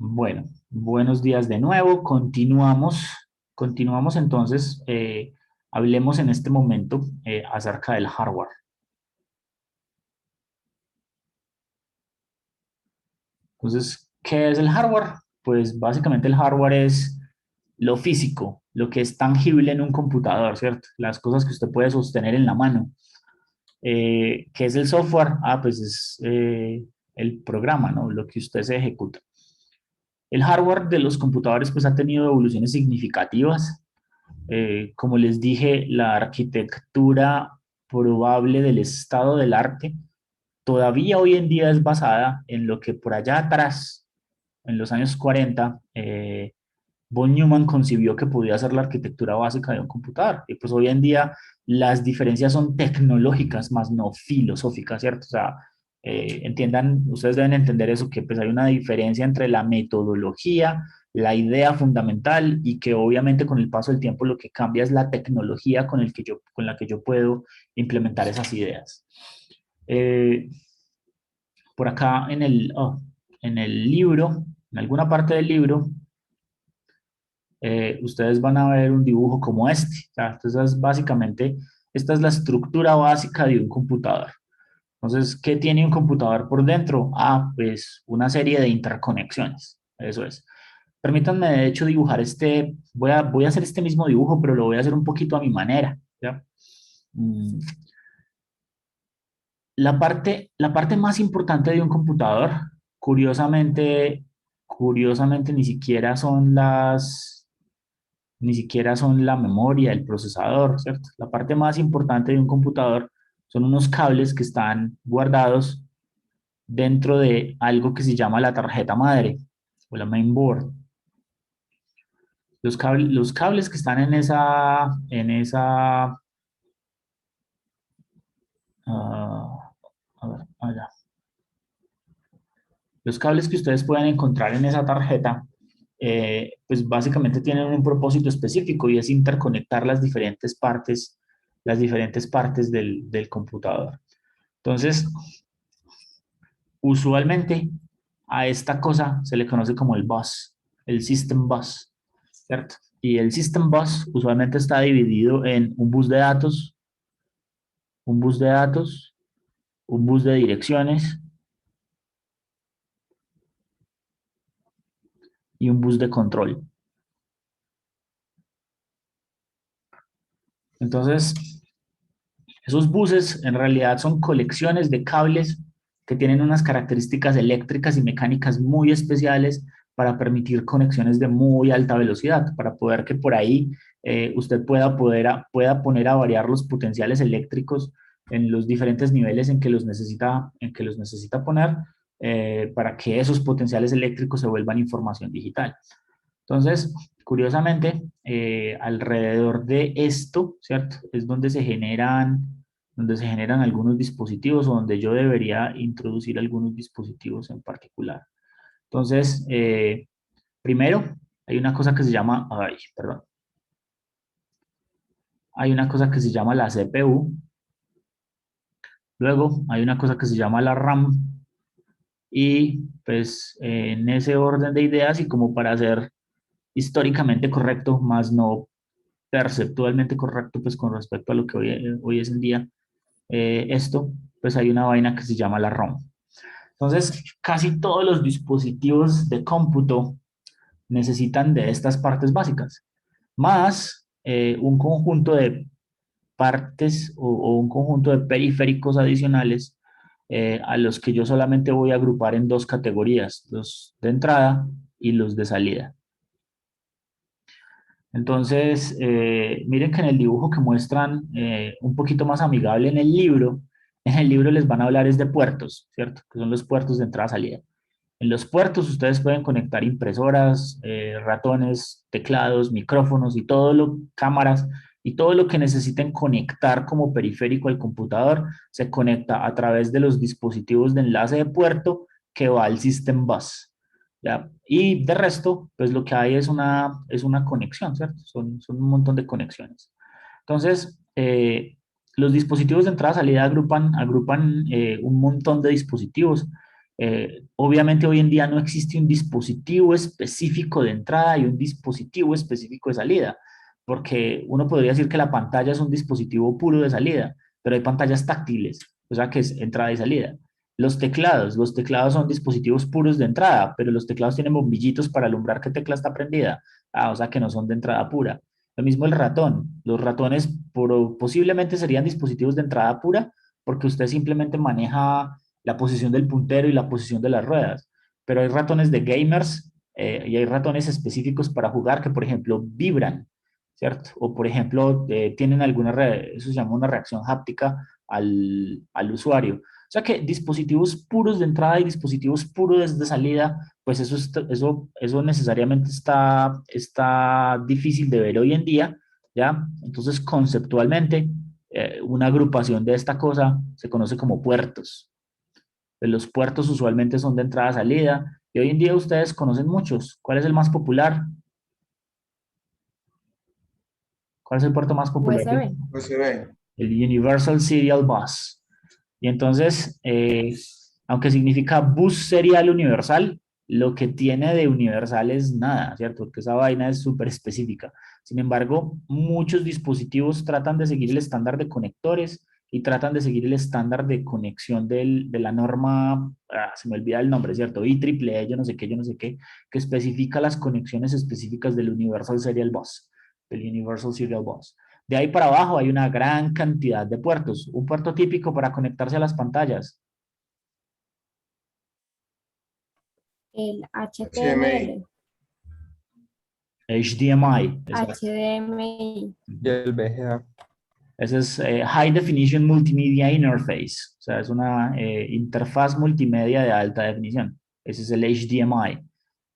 Bueno, buenos días de nuevo. Continuamos entonces. Hablemos en este momento acerca del hardware. Entonces, ¿qué es el hardware? Pues básicamente el hardware es lo físico, lo que es tangible en un computador, ¿cierto? Las cosas que usted puede sostener en la mano. ¿Qué es el software? Pues es el programa, ¿no? Lo que usted se ejecuta. El hardware de los computadores pues ha tenido evoluciones significativas. Como les dije, la arquitectura probable del estado del arte todavía hoy en día es basada en lo que por allá atrás, en los años 40, von Neumann concibió que podía ser la arquitectura básica de un computador. Y pues hoy en día las diferencias son tecnológicas, más no filosóficas, ¿cierto? O sea, entiendan, ustedes deben entender eso, que pues hay una diferencia entre la metodología, la idea fundamental y que obviamente con el paso del tiempo lo que cambia es la tecnología con la que yo puedo implementar esas ideas. Eh, por acá en el libro, en alguna parte del libro, ustedes van a ver un dibujo como este. O sea, entonces, básicamente, esta es la estructura básica de un computador. Entonces, ¿qué tiene un computador por dentro? Pues una serie de interconexiones. Eso es. Permítanme, de hecho, dibujar voy a hacer este mismo dibujo, pero lo voy a hacer un poquito a mi manera. ¿Ya? Mm, la parte más importante de un computador, curiosamente, curiosamente ni siquiera son la memoria, el procesador, ¿cierto? La parte más importante de un computador son unos cables que están guardados dentro de algo que se llama la tarjeta madre o la mainboard. Los cables que están ah, a ver, allá. Los cables que ustedes pueden encontrar en esa tarjeta, pues básicamente tienen un propósito específico y es interconectar las diferentes partes del computador. Entonces, usualmente a esta cosa se le conoce como el bus, el system bus, ¿cierto? Y el system bus usualmente está dividido en un bus de datos, un bus de datos, un bus de direcciones y un bus de control. Entonces, esos buses en realidad son colecciones de cables que tienen unas características eléctricas y mecánicas muy especiales para permitir conexiones de muy alta velocidad, para poder que por ahí usted pueda poner a variar los potenciales eléctricos en los diferentes niveles en que los necesita poner, para que esos potenciales eléctricos se vuelvan información digital. Entonces, curiosamente, alrededor de esto, ¿cierto? Es donde se generan algunos dispositivos o donde yo debería introducir algunos dispositivos en particular. Entonces, primero, hay una cosa que se llama, ay, perdón, hay una cosa que se llama la CPU, luego hay una cosa que se llama la RAM y pues en ese orden de ideas y como para ser históricamente correcto, más no perceptualmente correcto, pues con respecto a lo que hoy es en día, pues hay una vaina que se llama la ROM. Entonces, casi todos los dispositivos de cómputo necesitan de estas partes básicas, más un conjunto de partes o un conjunto de periféricos adicionales a los que yo solamente voy a agrupar en dos categorías, los de entrada y los de salida. Entonces, miren que en el dibujo que muestran un poquito más amigable en el libro les van a hablar es de puertos, ¿cierto? Que son los puertos de entrada-salida. En los puertos ustedes pueden conectar impresoras, ratones, teclados, micrófonos y cámaras y todo lo que necesiten conectar como periférico al computador se conecta a través de los dispositivos de enlace de puerto que va al System Bus. ¿Ya? Y de resto, pues lo que hay es una conexión, ¿cierto? Son un montón de conexiones. Entonces, los dispositivos de entrada-salida agrupan un montón de dispositivos. Obviamente hoy en día no existe un dispositivo específico de entrada y un dispositivo específico de salida, porque uno podría decir que la pantalla es un dispositivo puro de salida, pero hay pantallas táctiles, o sea que es entrada y salida. Los teclados son dispositivos puros de entrada, pero los teclados tienen bombillitos para alumbrar qué tecla está prendida, o sea que no son de entrada pura. Lo mismo el ratón. Los ratones posiblemente serían dispositivos de entrada pura porque usted simplemente maneja la posición del puntero y la posición de las ruedas. Pero hay ratones de gamers y hay ratones específicos para jugar que, por ejemplo, vibran, ¿cierto? O, por ejemplo, tienen eso se llama una reacción háptica al usuario. O sea que dispositivos puros de entrada y dispositivos puros de salida, pues eso necesariamente está difícil de ver hoy en día, ¿ya? Entonces, conceptualmente, una agrupación de esta cosa se conoce como puertos. Pues los puertos usualmente son de entrada-salida y hoy en día ustedes conocen muchos. ¿Cuál es el más popular? ¿Cuál es el puerto más popular? USB. USB. El Universal Serial Bus. Y entonces, aunque significa bus serial universal, lo que tiene de universal es nada, ¿cierto? Porque esa vaina es súper específica. Sin embargo, muchos dispositivos tratan de seguir el estándar de conectores y tratan de seguir el estándar de conexión de la norma, se me olvida el nombre, ¿cierto? IEEE, yo no sé qué, que especifica las conexiones específicas del Universal Serial Bus, del Universal Serial Bus. De ahí para abajo hay una gran cantidad de puertos. Un puerto típico para conectarse a las pantallas, El HDMI. HTML, HDMI. HDMI. Y el VGA. Ese es High Definition Multimedia Interface. O sea, es una interfaz multimedia de alta definición. Ese es el HDMI.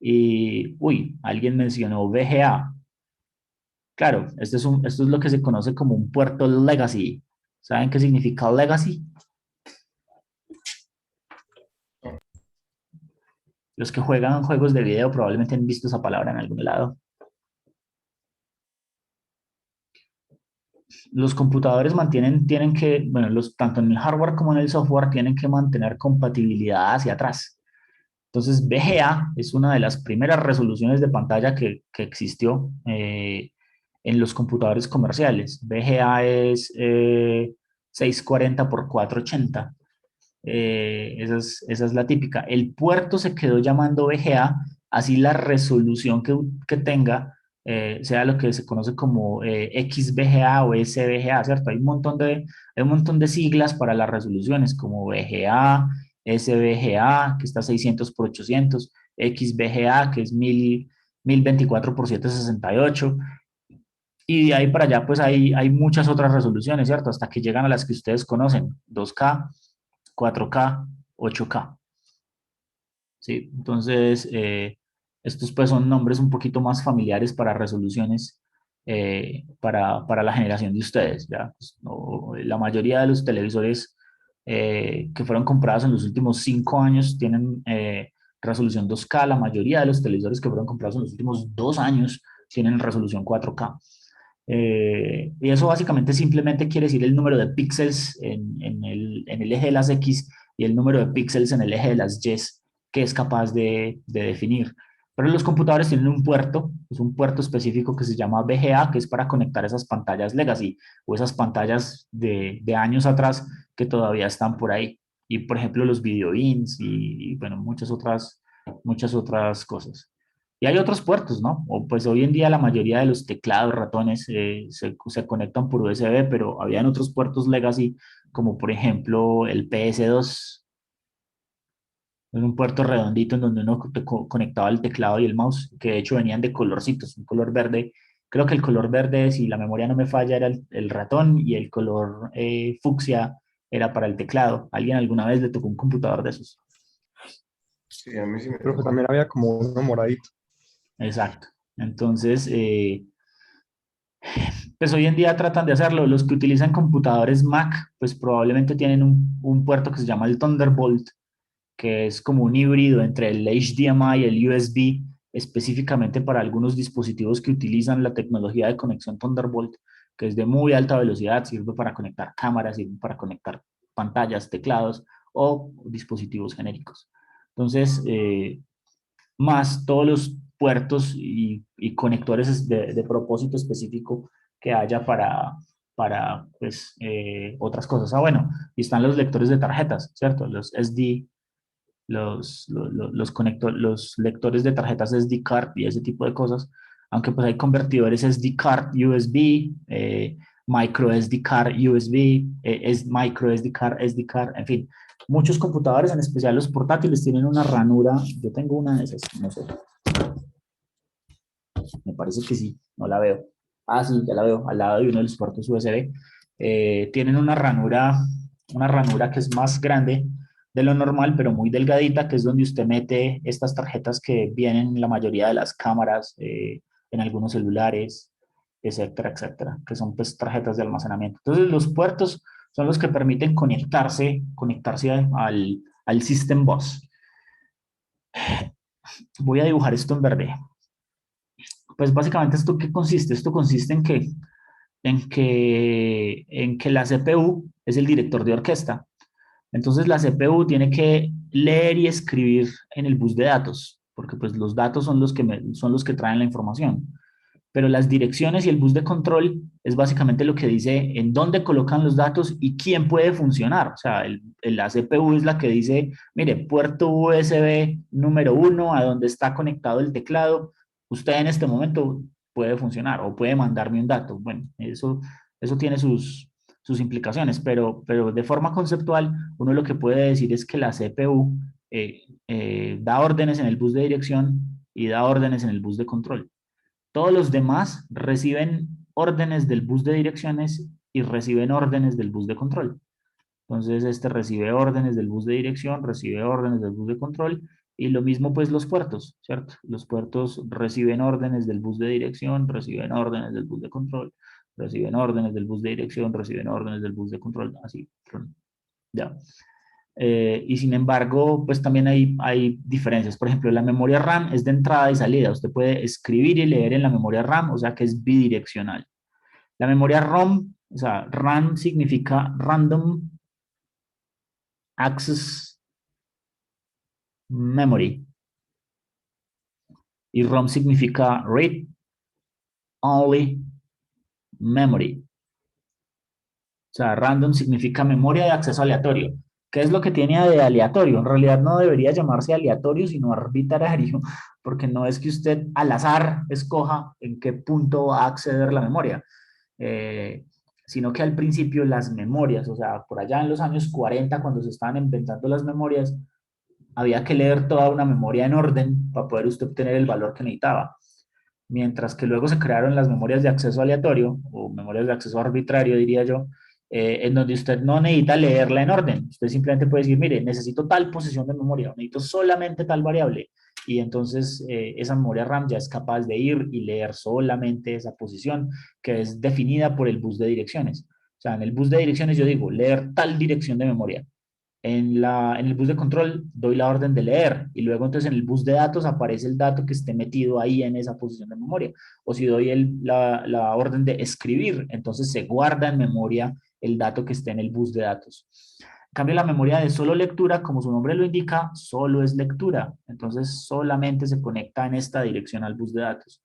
Y, uy, alguien mencionó VGA. Claro, esto es lo que se conoce como un puerto legacy. ¿Saben qué significa legacy? Los que juegan juegos de video probablemente han visto esa palabra en algún lado. Los computadores tienen que, bueno, tanto en el hardware como en el software tienen que mantener compatibilidad hacia atrás. Entonces, VGA es una de las primeras resoluciones de pantalla que existió en los computadores comerciales. VGA es 640 por 480. Esa es la típica. El puerto se quedó llamando VGA, así la resolución que tenga sea lo que se conoce como XVGA o SVGA, ¿cierto? Hay un montón de siglas para las resoluciones, como VGA, SVGA, que está 600 por 800, XVGA, que es 1024 por 768, y de ahí para allá, pues hay muchas otras resoluciones, ¿cierto? Hasta que llegan a las que ustedes conocen, 2K, 4K, 8K. ¿Sí? Entonces, estos pues son nombres un poquito más familiares para resoluciones para la generación de ustedes, ¿ya? Pues, la mayoría de los televisores que fueron comprados en los últimos 5 años tienen resolución 2K, la mayoría de los televisores que fueron comprados en los últimos 2 años tienen resolución 4K. Y eso básicamente simplemente quiere decir el número de píxeles en el eje de las X y el número de píxeles en el eje de las Y que es capaz de definir. Pero los computadores tienen un puerto, es un puerto específico que se llama VGA, que es para conectar esas pantallas legacy o esas pantallas de años atrás que todavía están por ahí. Y por ejemplo los video ins y bueno, muchas otras cosas. Y hay otros puertos, ¿no? O pues hoy en día la mayoría de los teclados, ratones, se conectan por USB, pero habían otros puertos legacy, como por ejemplo el PS2, en un puerto redondito en donde uno conectaba el teclado y el mouse, que de hecho venían de colorcitos, un color verde. Creo que el color verde, si la memoria no me falla, era el ratón y el color fucsia era para el teclado. ¿Alguien alguna vez le tocó un computador de esos? Sí, a mí sí me Pero pues tocó. también había como uno moradito. Exacto. Entonces, pues hoy en día tratan de hacerlo. Los que utilizan computadores Mac, pues probablemente tienen un puerto que se llama el Thunderbolt, que es como un híbrido entre el HDMI y el USB, específicamente para algunos dispositivos que utilizan la tecnología de conexión Thunderbolt, que es de muy alta velocidad, sirve para conectar cámaras, sirve para conectar pantallas, teclados o dispositivos genéricos. Entonces, más todos los puertos y conectores de propósito específico que haya para pues, otras cosas. Ah, bueno, y están los lectores de tarjetas, ¿cierto? Los SD, los lectores de tarjetas SD card y ese tipo de cosas, aunque pues hay convertidores SD card USB, micro SD card USB, es micro SD card, SD card, en fin. Muchos computadores, en especial los portátiles, tienen una ranura. Yo tengo una de esas, no sé. Me parece que sí, no la veo. Ah, sí, ya la veo, al lado de uno de los puertos USB. Tienen una ranura que es más grande de lo normal, pero muy delgadita, que es donde usted mete estas tarjetas que vienen en la mayoría de las cámaras, en algunos celulares, etcétera, etcétera, que son pues tarjetas de almacenamiento. Entonces, los puertos son los que permiten conectarse al System Bus. Voy a dibujar esto en verde. Pues básicamente, ¿esto qué consiste? Esto consiste en que la CPU es el director de orquesta. Entonces la CPU tiene que leer y escribir en el bus de datos, porque pues los datos son los que traen la información. Pero las direcciones y el bus de control es básicamente lo que dice en dónde colocan los datos y quién puede funcionar. O sea, la CPU es la que dice, mire, puerto USB número 1, a donde está conectado el teclado, usted en este momento puede funcionar o puede mandarme un dato. Bueno, eso tiene sus implicaciones, pero de forma conceptual, uno lo que puede decir es que la CPU da órdenes en el bus de dirección y da órdenes en el bus de control. Todos los demás reciben órdenes del bus de direcciones y reciben órdenes del bus de control. Entonces, este recibe órdenes del bus de dirección, recibe órdenes del bus de control y lo mismo pues los puertos, ¿cierto? Los puertos reciben órdenes del bus de dirección, reciben órdenes del bus de control, reciben órdenes del bus de dirección, reciben órdenes del bus de control, así, ya. Y sin embargo, pues también hay diferencias. Por ejemplo, la memoria RAM es de entrada y salida. Usted puede escribir y leer en la memoria RAM, o sea que es bidireccional. La memoria ROM, o sea, RAM significa Random Access Memory y ROM significa Read Only Memory. O sea, random significa memoria de acceso aleatorio. ¿Qué es lo que tiene de aleatorio? En realidad no debería llamarse aleatorio, sino arbitrario, porque no es que usted al azar escoja en qué punto va a acceder la memoria, eh, sino que al principio las memorias, o sea, por allá en los años 40, cuando se estaban inventando las memorias, había que leer toda una memoria en orden para poder usted obtener el valor que necesitaba. Mientras que luego se crearon las memorias de acceso aleatorio, o memorias de acceso arbitrario, diría yo, en donde usted no necesita leerla en orden. Usted simplemente puede decir, mire, necesito tal posición de memoria, necesito solamente tal variable. Y entonces esa memoria RAM ya es capaz de ir y leer solamente esa posición que es definida por el bus de direcciones. O sea, en el bus de direcciones yo digo, leer tal dirección de memoria. En el bus de control doy la orden de leer y luego entonces en el bus de datos aparece el dato que esté metido ahí en esa posición de memoria. O si doy la orden de escribir, entonces se guarda en memoria el dato que esté en el bus de datos. En cambio, la memoria de solo lectura, como su nombre lo indica, solo es lectura. Entonces solamente se conecta en esta dirección al bus de datos.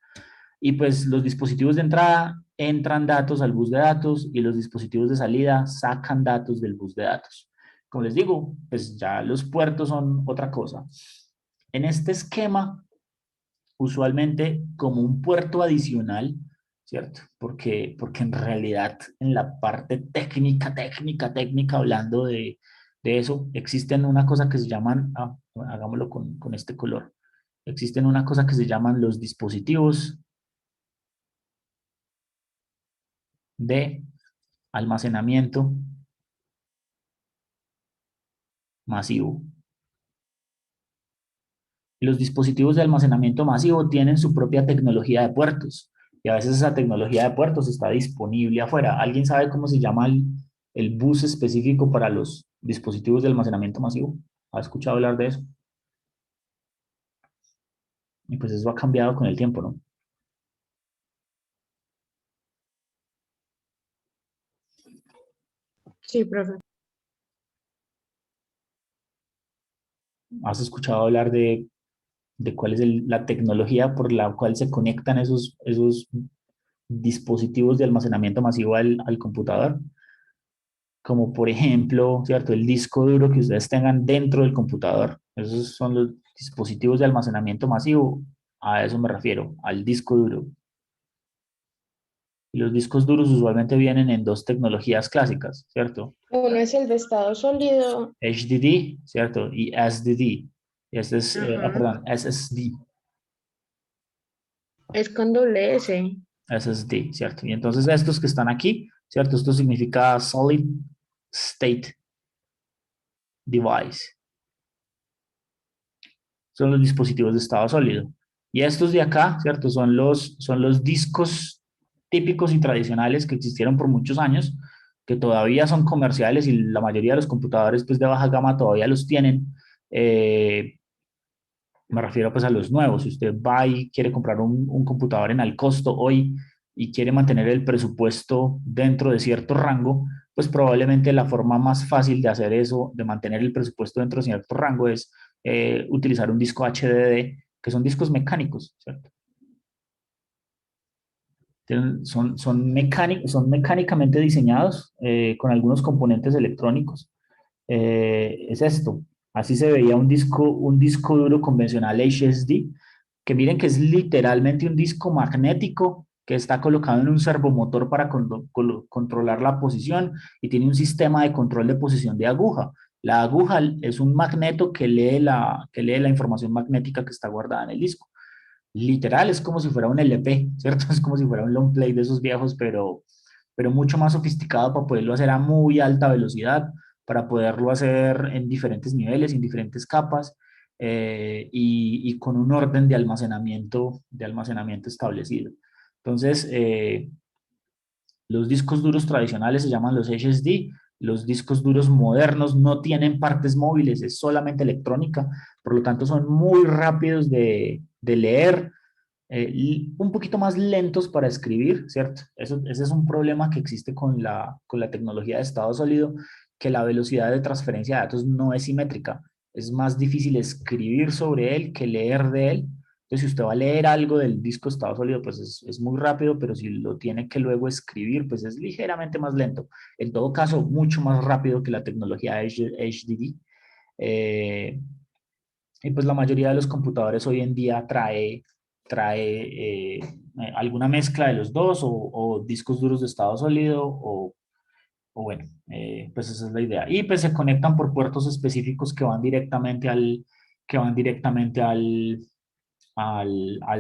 Y pues los dispositivos de entrada entran datos al bus de datos y los dispositivos de salida sacan datos del bus de datos. Como les digo, pues ya los puertos son otra cosa. En este esquema, usualmente como un puerto adicional, ¿cierto? Porque en realidad en la parte técnica, hablando de eso, existen una cosa que se llaman, hagámoslo con este color, existen una cosa que se llaman los dispositivos de almacenamiento masivo. Los dispositivos de almacenamiento masivo tienen su propia tecnología de puertos y a veces esa tecnología de puertos está disponible afuera. ¿Alguien sabe cómo se llama el bus específico para los dispositivos de almacenamiento masivo? ¿Ha escuchado hablar de eso? Y pues eso ha cambiado con el tiempo, ¿no? Sí, profe. ¿Has escuchado hablar de cuál es la tecnología por la cual se conectan esos dispositivos de almacenamiento masivo al computador? Como por ejemplo, ¿cierto? El disco duro que ustedes tengan dentro del computador. Esos son los dispositivos de almacenamiento masivo. A eso me refiero, al disco duro. Y los discos duros usualmente vienen en dos tecnologías clásicas, ¿cierto? Uno es el de estado sólido. HDD, ¿cierto? Y SDD. Este es, Ajá. perdón, SSD. Es con doble S. SSD, ¿cierto? Y entonces estos que están aquí, ¿cierto? Esto significa Solid State Device. Son los dispositivos de estado sólido. Y estos de acá, ¿cierto? Son los discos típicos y tradicionales que existieron por muchos años, que todavía son comerciales y la mayoría de los computadores pues, de baja gama todavía los tienen. Me refiero pues a los nuevos. Si usted va y quiere comprar un computador en al costo hoy y quiere mantener el presupuesto dentro de cierto rango, pues probablemente la forma más fácil de hacer eso, de mantener el presupuesto dentro de cierto rango, es utilizar un disco HDD, que son discos mecánicos, ¿cierto? Son mecánicamente diseñados con algunos componentes electrónicos. Es esto. Así se veía un disco duro convencional HSD, que miren que es literalmente un disco magnético que está colocado en un servomotor para controlar la posición y tiene un sistema de control de posición de aguja. La aguja es un magneto que lee la información magnética que está guardada en el disco. Literal, es como si fuera un LP, ¿cierto? Es como si fuera un long play de esos viejos, pero mucho más sofisticado para poderlo hacer a muy alta velocidad, para poderlo hacer en diferentes niveles, en diferentes capas, y con un orden de almacenamiento establecido. Entonces, los discos duros tradicionales se llaman los HSD. Los discos duros modernos no tienen partes móviles, es solamente electrónica, por lo tanto son muy rápidos de leer, y un poquito más lentos para escribir, ¿cierto? Ese es un problema que existe con la tecnología de estado sólido, que la velocidad de transferencia de datos no es simétrica. Es más difícil escribir sobre él que leer de él. Entonces, si usted va a leer algo del disco estado sólido, pues es muy rápido, pero si lo tiene que luego escribir, pues es ligeramente más lento. En todo caso, mucho más rápido que la tecnología HDD. Eh, y pues la mayoría de los computadores hoy en día trae alguna mezcla de los dos o discos duros de estado sólido o bueno, pues esa es la idea. Y pues se conectan por puertos específicos que van directamente al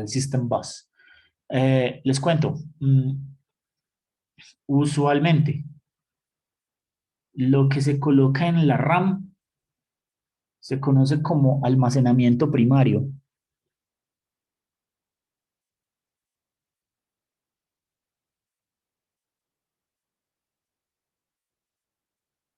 System Bus. Les cuento, usualmente lo que se coloca en la RAM se conoce como almacenamiento primario.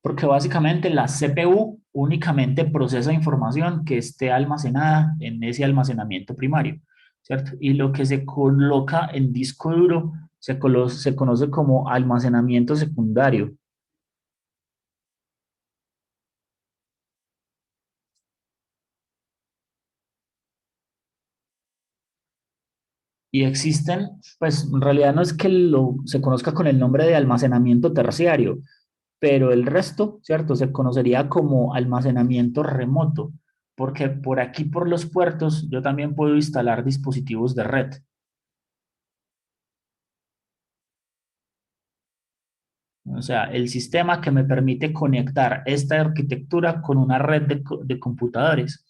Porque básicamente la CPU únicamente procesa información que esté almacenada en ese almacenamiento primario, ¿cierto? Y lo que se coloca en disco duro se conoce como almacenamiento secundario. Y existen, pues en realidad no es que se conozca con el nombre de almacenamiento terciario, pero el resto, ¿cierto? Se conocería como almacenamiento remoto, porque por aquí, por los puertos, yo también puedo instalar dispositivos de red. O sea, el sistema que me permite conectar esta arquitectura con una red de computadores.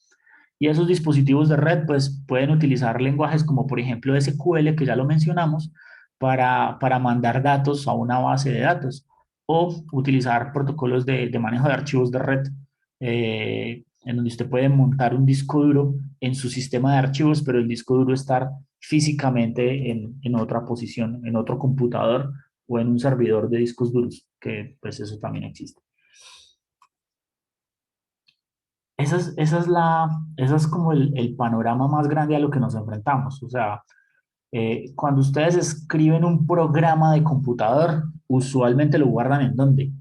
Y esos dispositivos de red, pues, pueden utilizar lenguajes como, por ejemplo, SQL, que ya lo mencionamos, para mandar datos a una base de datos, o utilizar protocolos de manejo de archivos de red, en donde usted puede montar un disco duro en su sistema de archivos, pero el disco duro estar físicamente en otra posición, en otro computador o en un servidor de discos duros, que pues eso también existe. Esa es como el panorama más grande a lo que nos enfrentamos. O sea, cuando ustedes escriben un programa de computador, usualmente lo guardan ¿en dónde?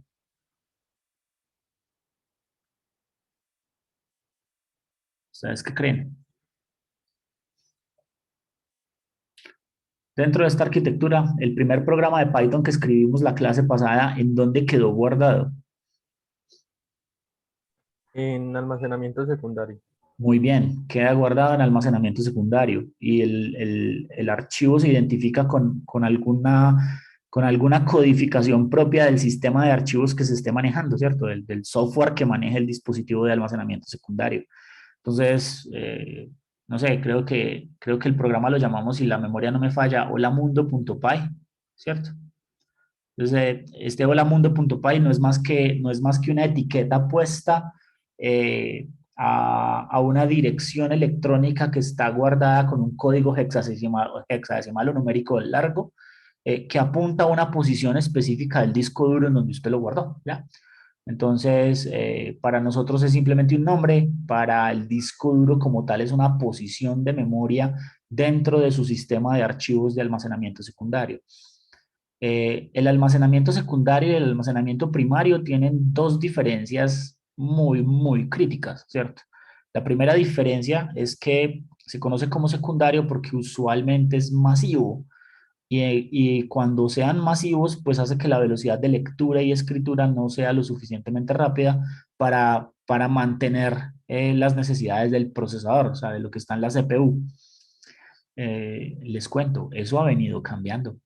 ¿Ustedes qué creen? Dentro de esta arquitectura, el primer programa de Python que escribimos la clase pasada, ¿en dónde quedó guardado? En almacenamiento secundario. Muy bien, queda guardado en almacenamiento secundario y el archivo se identifica con alguna codificación propia del sistema de archivos que se esté manejando, ¿cierto? Del software que maneja el dispositivo de almacenamiento secundario. Entonces, no sé, creo que el programa lo llamamos, si la memoria no me falla, holamundo.py, ¿cierto? Entonces, este holamundo.py no es más que una etiqueta puesta a una dirección electrónica que está guardada con un código hexadecimal o numérico largo que apunta a una posición específica del disco duro en donde usted lo guardó, ¿ya? Entonces, para nosotros es simplemente un nombre, para el disco duro como tal es una posición de memoria dentro de su sistema de archivos de almacenamiento secundario. El almacenamiento secundario y el almacenamiento primario tienen dos diferencias muy, muy críticas, ¿cierto? La primera diferencia es que se conoce como secundario porque usualmente es masivo y cuando sean masivos, pues hace que la velocidad de lectura y escritura no sea lo suficientemente rápida para mantener las necesidades del procesador, o sea, de lo que está en la CPU. Les cuento, eso ha venido cambiando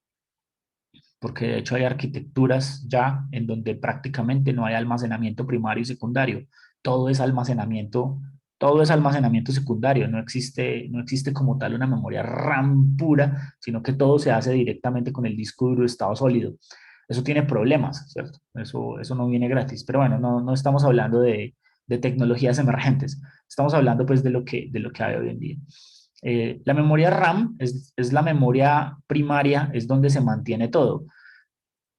porque de hecho hay arquitecturas ya en donde prácticamente no hay almacenamiento primario y secundario, todo es almacenamiento, todo es almacenamiento secundario, no existe como tal una memoria RAM pura, sino que todo se hace directamente con el disco duro de estado sólido. Eso tiene problemas, ¿cierto? Eso no viene gratis, pero bueno, no estamos hablando de tecnologías emergentes, estamos hablando pues de lo que hay hoy en día. La memoria RAM es la memoria primaria, es donde se mantiene todo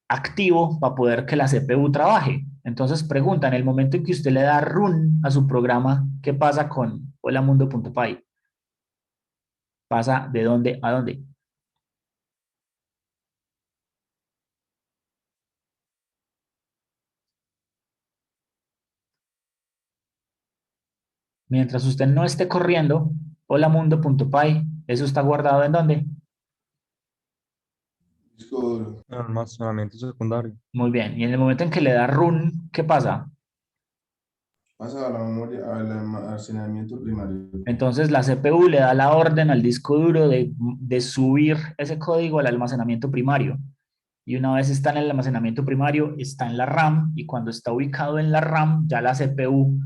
activo para poder que la CPU trabaje. Entonces pregunta, en el momento en que usted le da run a su programa, ¿qué pasa con holamundo.py? ¿Pasa de dónde a dónde? Mientras usted no esté corriendo, holamundo.py, ¿eso está guardado en dónde? Disco duro. Almacenamiento secundario. Muy bien. Y en el momento en que le da run, ¿qué pasa? Pasa a la memoria, al almacenamiento primario. Entonces la CPU le da la orden al disco duro de subir ese código al almacenamiento primario. Y una vez está en el almacenamiento primario, está en la RAM y cuando está ubicado en la RAM, ya la CPU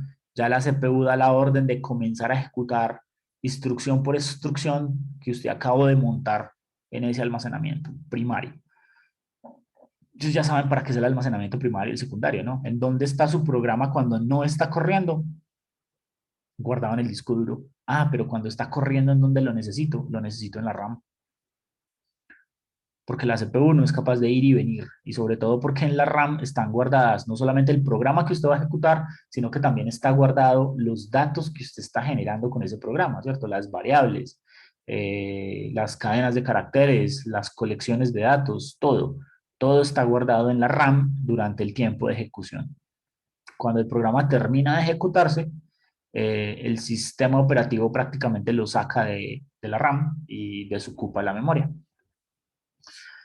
da la orden de comenzar a ejecutar instrucción por instrucción que usted acabó de montar en ese almacenamiento primario. Entonces ya saben para qué es el almacenamiento primario y el secundario, ¿no? En dónde está su programa cuando no está corriendo, guardado en el disco duro. Ah, pero cuando está corriendo, ¿en dónde lo necesito en la RAM, porque la CPU no es capaz de ir y venir, y sobre todo porque en la RAM están guardadas no solamente el programa que usted va a ejecutar, sino que también está guardado los datos que usted está generando con ese programa, ¿cierto? Las variables, las cadenas de caracteres, las colecciones de datos, todo está guardado en la RAM durante el tiempo de ejecución. Cuando el programa termina de ejecutarse, el sistema operativo prácticamente lo saca de la RAM y desocupa la memoria.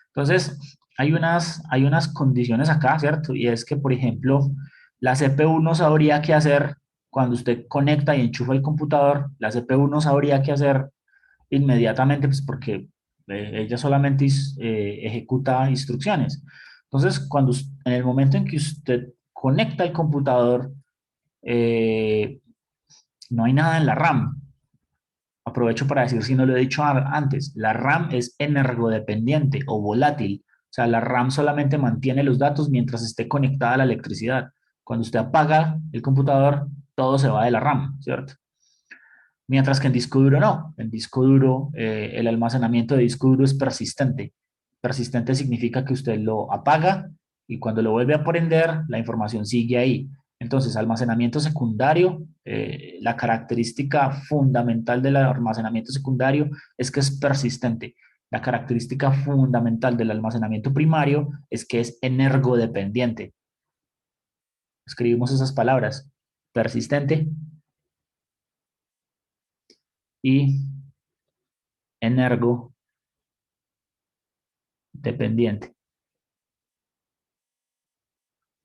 Entonces, hay unas condiciones acá, ¿cierto? Y es que, por ejemplo, la CPU no sabría qué hacer cuando usted conecta y enchufa el computador, la CPU no sabría qué hacer inmediatamente, pues porque ella solamente ejecuta instrucciones. Entonces, en el momento en que usted conecta el computador, eh, no hay nada en la RAM. Aprovecho para decir, si no lo he dicho antes, la RAM es energodependiente o volátil. O sea, la RAM solamente mantiene los datos mientras esté conectada a la electricidad. Cuando usted apaga el computador, todo se va de la RAM, ¿cierto? Mientras que en disco duro no. En disco duro, el almacenamiento de disco duro es persistente. Persistente significa que usted lo apaga y cuando lo vuelve a prender, la información sigue ahí. Entonces, almacenamiento secundario, la característica fundamental del almacenamiento secundario es que es persistente. La característica fundamental del almacenamiento primario es que es energodependiente. Escribimos esas palabras. Persistente, y energo dependiente.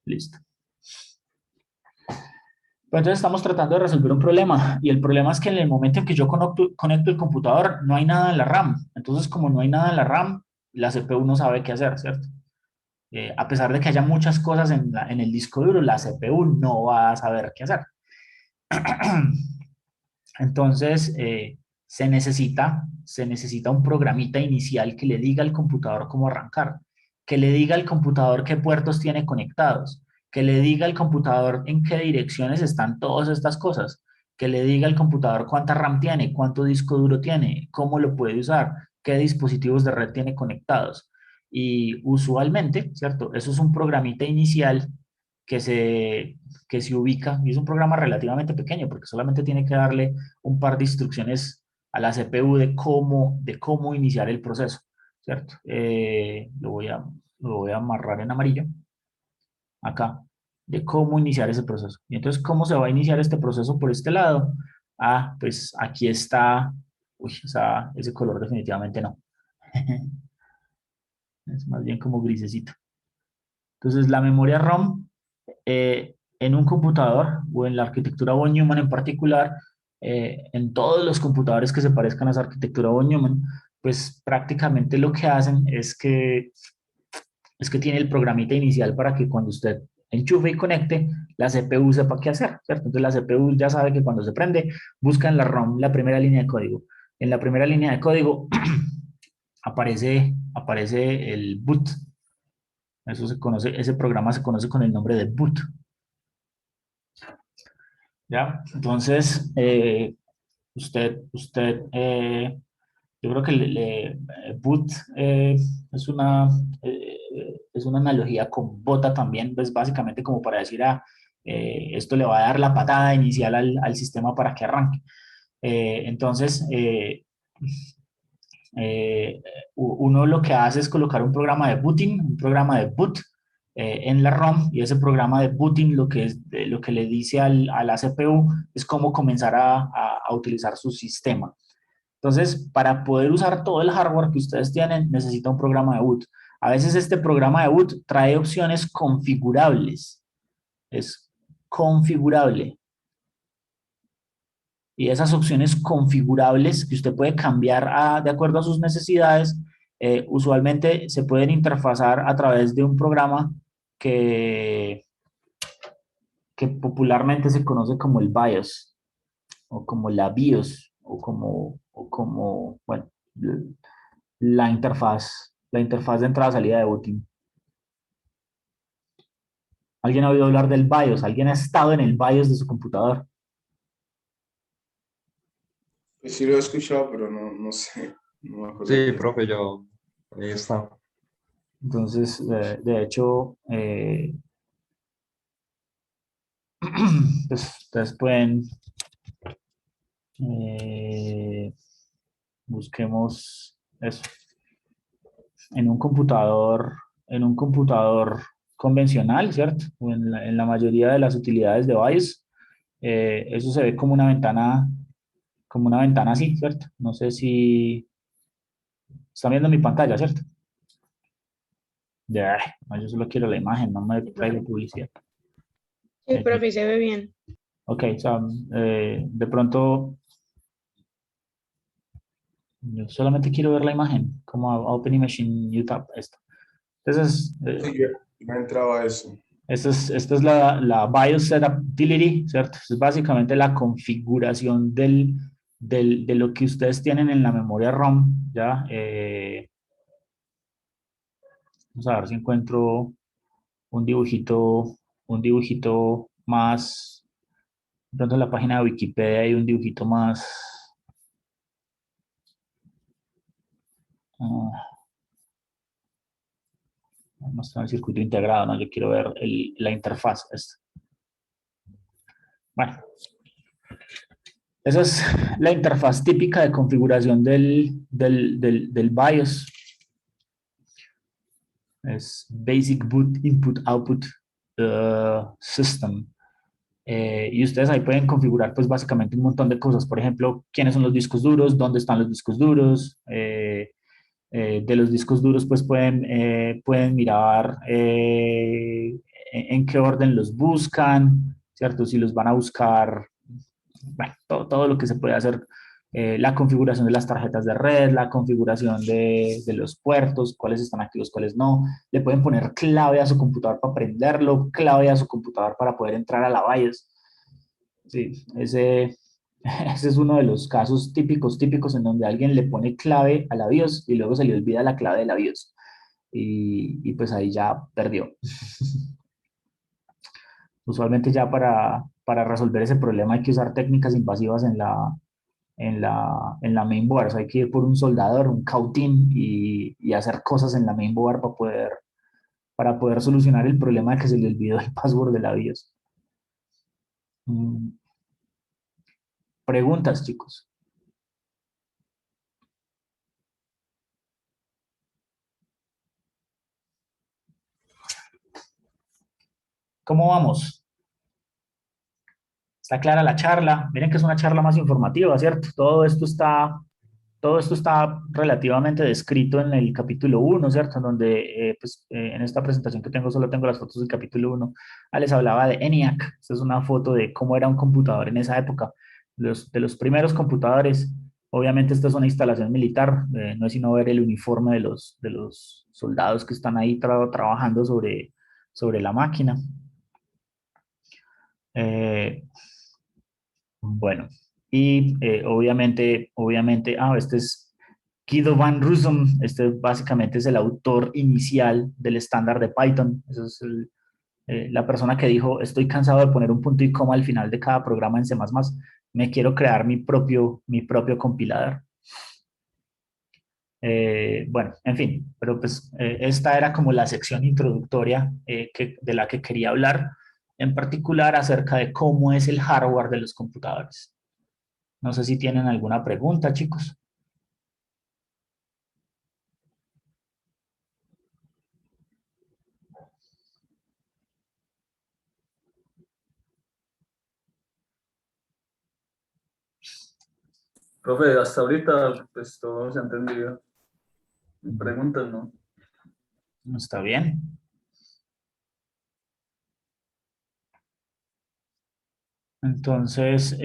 Listo. Pues entonces estamos tratando de resolver un problema y el problema es que en el momento en que yo conecto el computador no hay nada en la RAM. Entonces como no hay nada en la RAM, la CPU no sabe qué hacer, ¿cierto? A pesar de que haya muchas cosas en el disco duro, la CPU no va a saber qué hacer. Entonces se necesita un programita inicial que le diga al computador cómo arrancar, que le diga al computador qué puertos tiene conectados, que le diga al computador en qué direcciones están todas estas cosas, que le diga al computador cuánta RAM tiene, cuánto disco duro tiene, cómo lo puede usar, qué dispositivos de red tiene conectados. Y usualmente, ¿cierto? Eso es un programita inicial que se, que se ubica, y es un programa relativamente pequeño porque solamente tiene que darle un par de instrucciones a la CPU de cómo iniciar el proceso, ¿cierto? Lo voy a amarrar en amarillo acá, de cómo iniciar ese proceso. Y entonces, ¿cómo se va a iniciar este proceso por este lado? Ah, pues aquí está, uy, o sea, ese color definitivamente no. Es más bien como grisecito. Entonces, la memoria ROM en un computador o en la arquitectura von Neumann en particular, en todos los computadores que se parezcan a esa arquitectura von Neumann, pues prácticamente lo que hacen es que tiene el programita inicial para que cuando usted enchufe y conecte, la CPU sepa qué hacer, ¿cierto? Entonces la CPU ya sabe que cuando se prende, busca en la ROM la primera línea de código. En la primera línea de código aparece el boot. Eso se conoce, ese programa se conoce con el nombre de boot. ¿Ya? Entonces, yo creo que boot es una analogía con bota también, pues básicamente como para decir, esto le va a dar la patada inicial al sistema para que arranque. Entonces, uno lo que hace es colocar un programa de booting, un programa de boot en la ROM, y ese programa de booting lo que le dice a la CPU es cómo comenzar a utilizar su sistema. Entonces, para poder usar todo el hardware que ustedes tienen, necesita un programa de boot. A veces este programa de boot trae opciones configurables. Es configurable. Y esas opciones configurables que usted puede cambiar de acuerdo a sus necesidades, usualmente se pueden interfazar a través de un programa que, que popularmente se conoce como el BIOS, o como la BIOS, bueno, la interfaz de entrada-salida de booting. ¿Alguien ha oído hablar del BIOS? ¿Alguien ha estado en el BIOS de su computador? Pues sí lo he escuchado, pero no sé. No me acuerdo Sí, qué es. profe, yo ahí está. Entonces, de hecho, pues ustedes pueden, busquemos eso, en un computador convencional, ¿cierto? O en la mayoría de las utilidades de BIOS, eso se ve como una ventana así, ¿cierto? No sé si están viendo mi pantalla, ¿cierto? Ya, no, yo solo quiero la imagen, no me traigo publicidad. Sí, profe, se ve bien. Ok, o sea, de pronto, yo solamente quiero ver la imagen, como Open Machine YouTube, esto. Entonces, Sí, yo no entraba a eso. esta es la BIOS Setup Utility, ¿cierto? Es básicamente la configuración de lo que ustedes tienen en la memoria ROM, ¿ya? Vamos a ver si encuentro un dibujito más, de pronto en la página de Wikipedia hay un dibujito más, no está en el circuito integrado, ¿no? Yo quiero ver la interfaz. Bueno, esa es la interfaz típica de configuración del BIOS. Es Basic Boot Input Output System. Y ustedes ahí pueden configurar pues básicamente un montón de cosas. Por ejemplo, quiénes son los discos duros, dónde están los discos duros. De los discos duros pues pueden mirar en qué orden los buscan, ¿cierto? Si los van a buscar, bueno, todo lo que se puede hacer, la configuración de las tarjetas de red, la configuración de los puertos, cuáles están activos, cuáles no. Le pueden poner clave a su computador para prenderlo, clave a su computador para poder entrar a la BIOS. Sí, ese es uno de los casos típicos en donde alguien le pone clave a la BIOS y luego se le olvida la clave de la BIOS. Y pues ahí ya perdió. Usualmente ya para resolver ese problema hay que usar técnicas invasivas en la mainboard. O sea, hay que ir por un soldador, un cautín y hacer cosas en la mainboard para poder solucionar el problema de que se le olvidó el password de la BIOS. Preguntas, chicos. ¿Cómo vamos? ¿Está clara la charla? Miren que es una charla más informativa, ¿cierto? Todo esto está relativamente descrito en el capítulo 1, ¿cierto? En donde, en esta presentación que tengo, solo tengo las fotos del capítulo 1. Les hablaba de ENIAC. Esta es una foto de cómo era un computador en esa época. De los primeros computadores. Obviamente, esta es una instalación militar. No es sino ver el uniforme de los soldados que están ahí trabajando sobre la máquina. Eh, bueno, y obviamente, este es Guido van Rossum. Este básicamente es el autor inicial del estándar de Python. Esa es la persona que dijo, estoy cansado de poner un punto y coma al final de cada programa en C++, me quiero crear mi propio compilador. Bueno, en fin, pero pues esta era como la sección introductoria de la que quería hablar, en particular acerca de cómo es el hardware de los computadores. No sé si tienen alguna pregunta, chicos. Profe, hasta ahorita pues todo se ha entendido. Me preguntan, ¿no? Está bien. Entonces,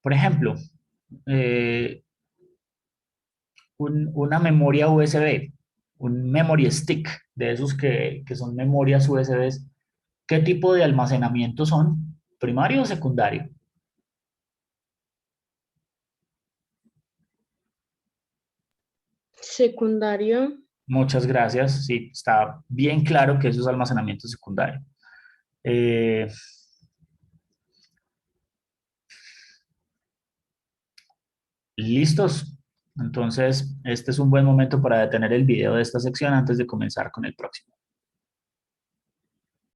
por ejemplo, eh, una memoria USB, un memory stick, de esos que son memorias USB, ¿qué tipo de almacenamiento son? ¿Primario o secundario? Secundario. Muchas gracias. Sí, está bien claro que eso es almacenamiento secundario. ¿Listos? Entonces, este es un buen momento para detener el video de esta sección antes de comenzar con el próximo.